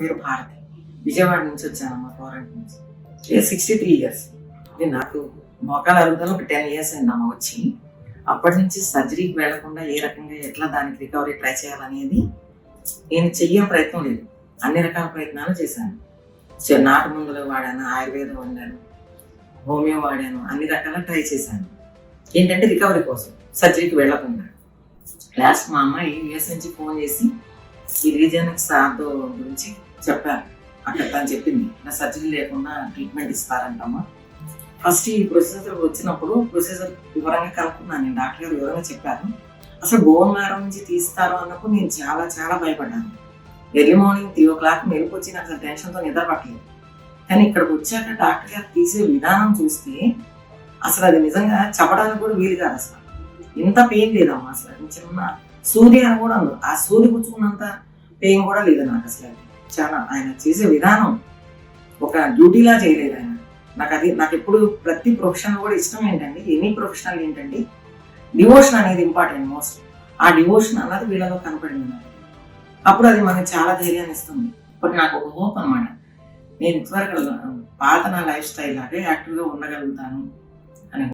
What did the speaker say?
పేరు భారతి. విజయవాడ నుంచి వచ్చానమ్మా, ఫారెన్ నుంచి. 63 ఇయర్స్. నాకు మోకాల అరుగుదల ఒక 10 ఇయర్స్ అయిందమ్మ వచ్చి. అప్పటి నుంచి సర్జరీకి వెళ్లకుండా ఏ రకంగా ఎట్లా దానికి రికవరీ ట్రై చేయాలనేది నేను చెయ్యని ప్రయత్నం లేదు. అన్ని రకాల ప్రయత్నాలు చేశాను. నాటు మందులు వాడాను, ఆయుర్వేదం వాడాను, హోమియో వాడాను, అన్ని రకాల ట్రై చేశాను. ఏంటంటే రికవరీ కోసం, సర్జరీకి వెళ్లకుండా. లాస్ట్ మా అమ్మాయి యూఎస్ నుంచి ఫోన్ చేసి ఈ రీజనల్ సార్తో గురించి చెప్పాను. అక్కడ తను చెప్పింది, నా సర్జరీ లేకుండా ట్రీట్మెంట్ ఇస్తారంటమ్మా. ఫస్ట్ ఈ ప్రొసీజర్ వచ్చినప్పుడు ప్రొసీజర్ వివరంగా కనుక్కున్నాను. నేను డాక్టర్ గారు వివరంగా చెప్పారు. అసలు బోన్ మ్యారో నుంచి తీస్తారు అన్నప్పుడు నేను చాలా చాలా భయపడ్డాను. ఎర్లీ మార్నింగ్ 3 o'clock మెలకు వచ్చి నాకు అసలు టెన్షన్తో నిద్ర పట్టలేదు. కానీ ఇక్కడికి వచ్చాక డాక్టర్ గారు తీసే విధానం చూస్తే అసలు అది నిజంగా చెప్పడానికి కూడా వీలు కాదు. అసలు ఇంత పెయిన్ లేదమ్మా. అసలు చిన్న సూది అని కూడా ఉంది, ఆ సూది పుచ్చుకున్నంత పెయిన్ కూడా లేదు నాకు. అసలు చాలా ఆయన చేసే విధానం ఒక డ్యూటీలా చేయలేదు ఆయన. నాకు ఎప్పుడు ప్రతి ప్రొఫెషన్ కూడా ఇష్టం ఏంటంటే, ఎనీ ప్రొఫెషనల్ ఏంటంటే డివోషన్ అనేది ఇంపార్టెంట్ మోస్ట్. ఆ డివోషన్ అన్నది వీళ్ళలో కనపడింది నాకు. అప్పుడు అది మనకు చాలా ధైర్యాన్ని ఇస్తుంది. ఇప్పుడు నాకు ఒక హోప్ అనమాట, నేను ఇంతవరకు పాత నా లైఫ్ స్టైల్ లాగే యాక్టివ్గా ఉండగలుగుతాను.